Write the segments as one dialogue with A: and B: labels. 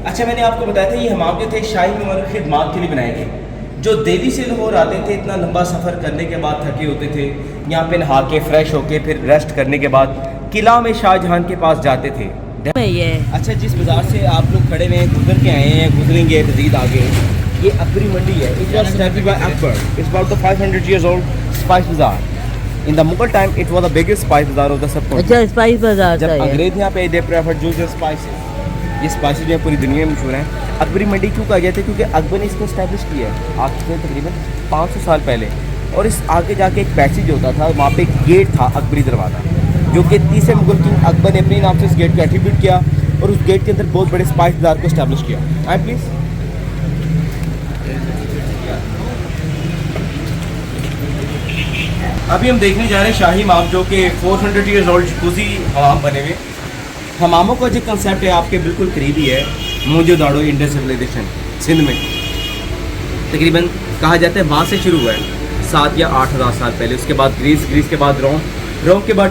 A: अच्छा, मैंने आपको बताया था ये हमाम जो थे शाही मेहमान की खिदमत के लिए बनाए गए। जो दिल्ली से लाहौर आते थे, इतना लंबा सफ़र करने के बाद थके होते थे, यहाँ पे नहा के फ्रेश होके फिर रेस्ट करने के बाद किला में शाहजहां के पास जाते थे।
B: ये
A: अच्छा, जिस बाज़ार से आप लोग खड़े हुए हैं, गुजर के आए हैं, गुजरेंगे मज़ीद आगे, ये अकबरी मंडी है। It was established by Akbar. It's about the 500 years old spice bazaar. In the Mughal time it was the biggest spice bazaar of the subcontinent.
B: अच्छा, स्पाइस बाजार
A: जब
B: था ये।
A: अंग्रेज यहाँ पे दे प्रेफर्ड जो स्पाइसेस, ये स्पाइसेस जो है पूरी दुनिया में मशहूर हैं। अकबरी मंडी क्यों कहा जाता है? क्योंकि अकबर ने इसको इस्टेब्लिश किया है आज से तकरीबन 500 साल पहले। और इस आगे जाके एक पैसेज होता था, वहाँ पे एक गेट था अकबरी दरवाज़ा, जो कि तीसरे मुगल किंग अकबर ने अपने नाम से इस गेट को एट्रीब्यूट किया और उस गेट के अंदर बहुत बड़े स्पाइस बाज़ार को इस्टेब्लिश किया। आए प्लीज़। अभी हम देखने जा रहे हैं शाही हमाम, जो कि 400 years old जकूज़ी हमाम बने हुए। हमामों का जो कंसेप्ट है आपके बिल्कुल करीबी है मोहनजोदाड़ो इंडस सिविलाइजेशन सिंध में। तकरीबन कहा जाता है वहाँ से शुरू हुआ है 7 या 8 हज़ार साल पहले। उसके बाद ग्रीस के बाद रोम के बाद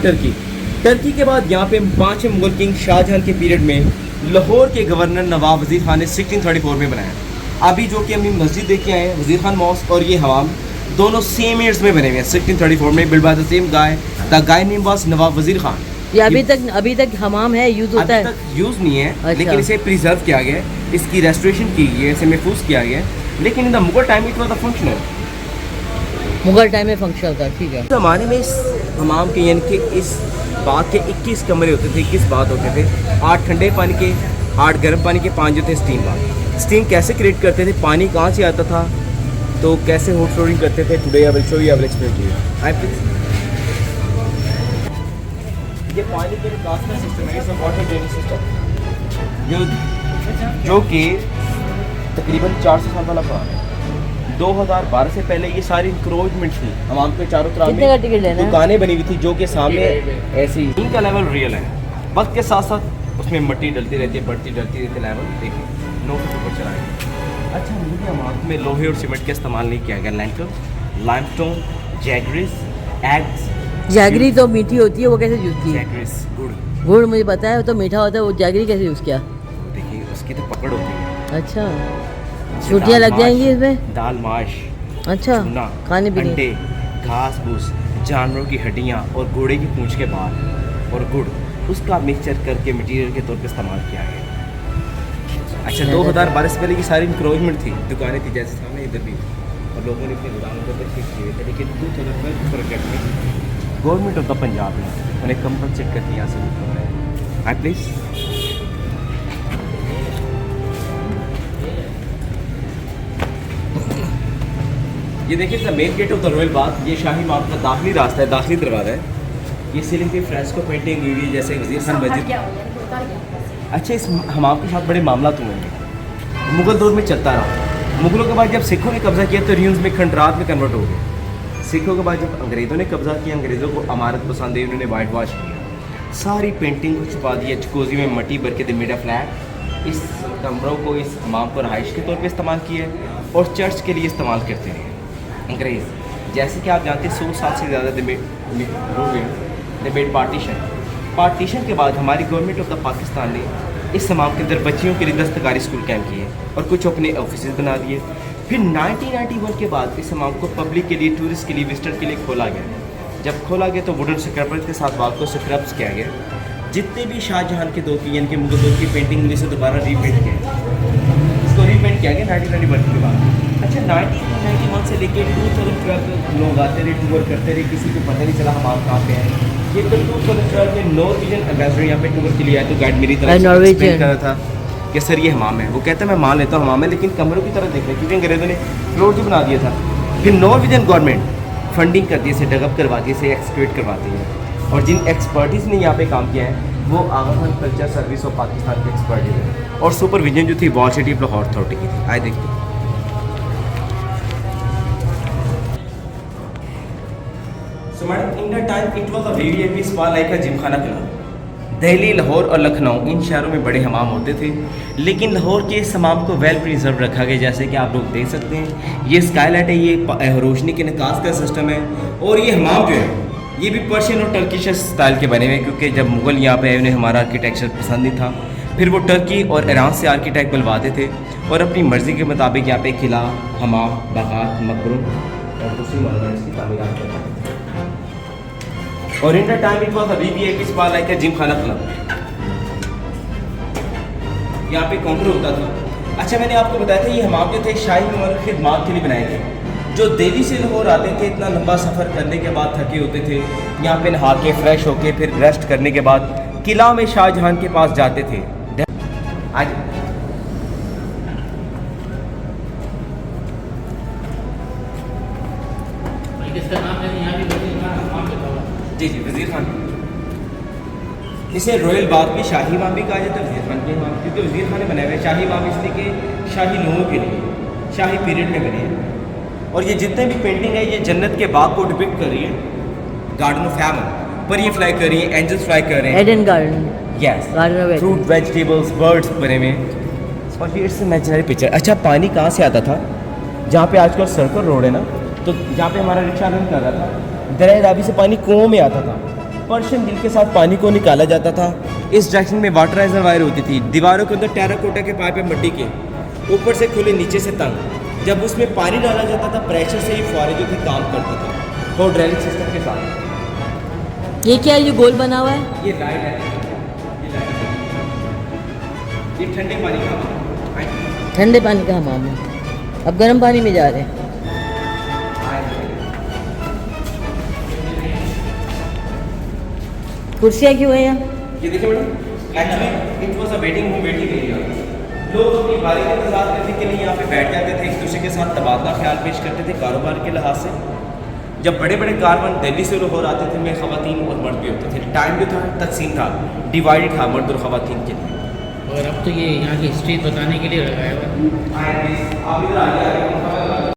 A: टर्की के बाद यहाँ पे 5वें मुगल किंग शाहजहां के पीरियड में लाहौर के गवर्नर नवाब वज़ीर खान ने 1634 में बनाया। अभी जो कि हम मस्जिद देखे आए हैं, वज़ीर खान मॉस्क, और ये हमाम दोनों सेम ईयर्स में बने हुए हैं, 1634 में, build by the same guy. The guy name was Nawab Wazir Khan.
B: ये अभी तक हमाम है, यूज होता है?
A: अभी तक यूज़ नहीं है।
B: अच्छा।
A: लेकिन इसे प्रिजर्व किया गया है, इसकी रेस्टोरेशन की गई है, इसे महफूज किया गया है। लेकिन इन the Mughal time it was the functional.
B: Mughal time में फंक्शन था, ठीक है।
A: इस ज़माने में इस हमाम के यानी कि इस बाग के 21 कमरे होते थे, 21 बाथ होते थे। 8 ठंडे पानी के, 8 गर्म पानी के, 5 जो थे स्टीम बाथ। स्टीम कैसे क्रिएट करते थे, पानी कहाँ से आता था, तो कैसे हॉट फ्लोरिंग करते थे, today I will show you, I will explain to you. I please. ये पानी के निकास का सिस्टम है, इसमें वाटर ड्रेनेज सिस्टम जो कि तकरीबन 400 साल वाला पुराना है। 2012 से पहले ये सारी इंक्रोचमेंट थी हमाम के चारों तरफ
B: कितने का टिकट लेना है?
A: दुकानें बनी हुई थी, जो कि सामने ऐसे ही। इनका लेवल रियल है, वक्त के साथ साथ उसमें मिट्टी डलती रहती है, बढ़ती डलती रहती है। लेवल देखिए 9 फुट ऊपर चला गया। अच्छा, मुझे हमाम में लोहे और सीमेंट का इस्तेमाल नहीं किया गया। Lentil, limestone, jaggeries, eggs.
B: Jaggery तो मीठी होती है, वो कैसे यूज की?
A: जैगरीज
B: गुड़ मुझे पता है, वो तो मीठा होता है। वो जैगरी कैसे यूज किया?
A: देखिए उसकी तो पकड़ होती है।
B: अच्छा, छुट्टियाँ लग जाएंगी इसमें?
A: दाल माश,
B: अच्छा,
A: चूना,
B: खाने पीने।
A: अंडे, घास फूस, जानवरों की हड्डियाँ और घोड़े की पूंछ के बाल और गुड़, उसका मिक्सचर करके मटेरियल के तौर पे इस्तेमाल किया गया। अच्छा, 2012 से पहले की सारी इंक्रोचमेंट थी, दुकानें थी जैसे सामने इधर भी, और लोगों ने अपने गोदामों को तशरीफ किए थे। लेकिन 2012 प्रोजेक्ट में गवर्नमेंट ऑफ द पंजाब ने उन्हें कंपनसेट कर दिया से। I please. ये देखिए the main gate of the royal bagh. ये शाही हमाम का दाखिली रास्ता है, दाखिली दरवाज़ा है। ये सीलिंग पे फ्रेस्को पेंटिंग हुई है जैसे वज़ीर खान मस्जिद। अच्छा, इस हमाम के साथ बड़े मामला हुए, मुगल दौर में चलता रहा। मुगलों के बाद जब सिखों ने कब्ज़ा किया तो रियून्स में खंडरात में कन्वर्ट हो गए। सिखों के बाद जब अंग्रेज़ों ने कब्ज़ा किया, अंग्रेज़ों को अमारत पसंद आई, उन्होंने वाइट वॉश किया, सारी पेंटिंग को छुपा दिया, जकूज़ी में मट्टी भर के दे मेड फ्लैट। इस कमरों को, इस हमाम को रहाइश के तौर पे इस्तेमाल किया और चर्च के लिए इस्तेमाल करते रहे अंग्रेज़। जैसे कि आप जानते हैं 100 साल से ज़्यादा डिबेट पार्टीशन के बाद हमारी गवर्नमेंट ऑफ द पाकिस्तान ने इस हमाम के अंदर बच्चियों के लिए दस्तकारी स्कूल कैंप किए और कुछ अपने ऑफिस बना दिए। फिर 1991 के बाद इस हमाम को पब्लिक के लिए, टूरिस्ट के लिए, विजिटर के लिए खोला गया। जब खोला गया तो वुडन स्क्रबर के साथ बाग को स्क्रब्स किया गया। जितने भी शाहजहां के दौर की यानी कि मुगल दौर की पेंटिंग हुई से दोबारा रीपेंट किया, इसको रीपेंट किया गया 1991 के बाद। अच्छा, 1991 से लेके 2012 लोग आते रहे, टूर करते रहे, किसी को पता नहीं चला हमाम कहाँ पे है। ये तो 2012 में नॉर्वेजियन एम्बेसडर यहाँ पे टूर के लिए आया, तो गाइड मेरी तरफ से एक्सप्लेन कर रहा था कि सर ये हमाम है। वो कहता है मैं मान लेता हूँ हमाम है, लेकिन कमरों की तरह देख रहे हैं, क्योंकि अंग्रेज़ों ने फ्लोर जो बना दिया था। फिर नॉर्वेजियन गवर्नमेंट फंडिंग करती है, इसे डेवलप करवाती है, इसे एक्सक्यूट करवाती है। और जिन एक्सपर्टीज़ ने यहाँ पे काम किया है वो Aga Khan culture service of Pakistan के एक्सपर्टीज है। और सुपरविजन जो थी wall city of Lahore authority की थी। आए देखते। So madam, in that time it was a very spa like a Gymkhana club. Delhi, Lahore और लखनऊ इन शहरों में बड़े हमाम होते थे, लेकिन लाहौर के इस हमाम को वेल प्रिजर्व रखा गया। जैसे कि आप लोग देख सकते हैं, ये स्काईलाइट है, ये रोशनी के निकास का सिस्टम है। और ये हमाम जो है ये भी पर्शियन और टर्किश स्टाइल के बने हुए हैं, क्योंकि जब मुग़ल यहाँ पे आए उन्हें हमारा आर्किटेक्चर पसंद नहीं था। फिर वो टर्की और ईरान से आर्किटेक्ट बुलवाते थे और अपनी मर्ज़ी के मुताबिक यहाँ पे किला, हमाम, बागात, मकबरों और दूसरी मॉन्यूमेंट्स की तामीरात करते थे। और in the time it was अभी भी एक स्पॉट लाइक जिम खाना क्लब, यहाँ पे काउंटर होता था। अच्छा, मैंने आपको बताया था ये हमाम जो थे शाही मेमोरियल खिदमात के लिए बनाए थे। जो दिल्ली से लाहौर आते थे, इतना लंबा सफ़र करने के बाद थके होते थे, यहाँ पे नहा के फ्रेश होके फिर रेस्ट करने के बाद किला में शाहजहां के पास जाते थे। आज
C: इसका नाम है यहाँ भी वज़ीर खान हमाम लिखा हुआ है।
A: जी वज़ीर खान, इसे रॉयल बाग भी शाही इमाम भी कहा जाता है, वज़ीर खान के इमाम, क्योंकि वज़ीर खान ने बनाए हुए शाही इमाम इसलिए कि शाही लोगों के लिए शाही पीरियड में बने हैं। और ये जितने भी पेंटिंग है ये जन्नत के बाग को डिपिक्ट कर रही है, गार्डन ऑफ हेवन, पर ये फ्लाई कर रही है, एंजल्स फ्लाई कर रहे हैं,
B: Eden garden,
A: yes,
B: garden of
A: fruit, vegetables, birds बने हुए हैं। और ये इट्स इमेजिनरी पिक्चर। अच्छा, पानी कहाँ से आता था? जहाँ पे आजकल सर्कल रोड है ना, तो जहाँ पे हमारा रिक्शा रन कर रहा था, दरिया रावी से पानी कुओं में आता था, पर्शियन बिल के साथ पानी को निकाला जाता था। इस डायरेक्शन में वाटर रिजर्वायर होती थी, दीवारों के अंदर टेराकोटा के पाइप है मिट्टी के, ऊपर से खुले नीचे से तंग। जब उसमें पानी डाला जाता था प्रेशर से ही फुहारे जो थे काम करते थे हाइड्रोलिक सिस्टम के साथ।
B: ये क्या है जो गोल बना हुआ है?
A: ये लाइट है, ये लाइट है, ये ठंडे पानी का है।
B: ठंडे पानी का हमाम है। अब गर्म पानी में जा रहे हैं। कुर्सियाँ क्यों हैं यहाँ?
A: ये देखिए madam, actually it was a waiting room, waiting area. लोग अपनी बारी का इंतजार करने के लिए यहाँ पे बैठ जाते थे, एक दूसरे के साथ तबादला ख्याल पेश करते थे कारोबार के लिहाज से। जब बड़े बड़े कारवान दिल्ली से लाहौर आते थे, में ख़वातीन और मर्द भी होते थे। टाइम जो था तकसीम था, डिवाइडेड था मर्द और ख़वातीन के लिए।
C: और अब तो ये यहाँ की हिस्ट्री बताने के लिए लगाया हुआ है।
A: आप इधर आ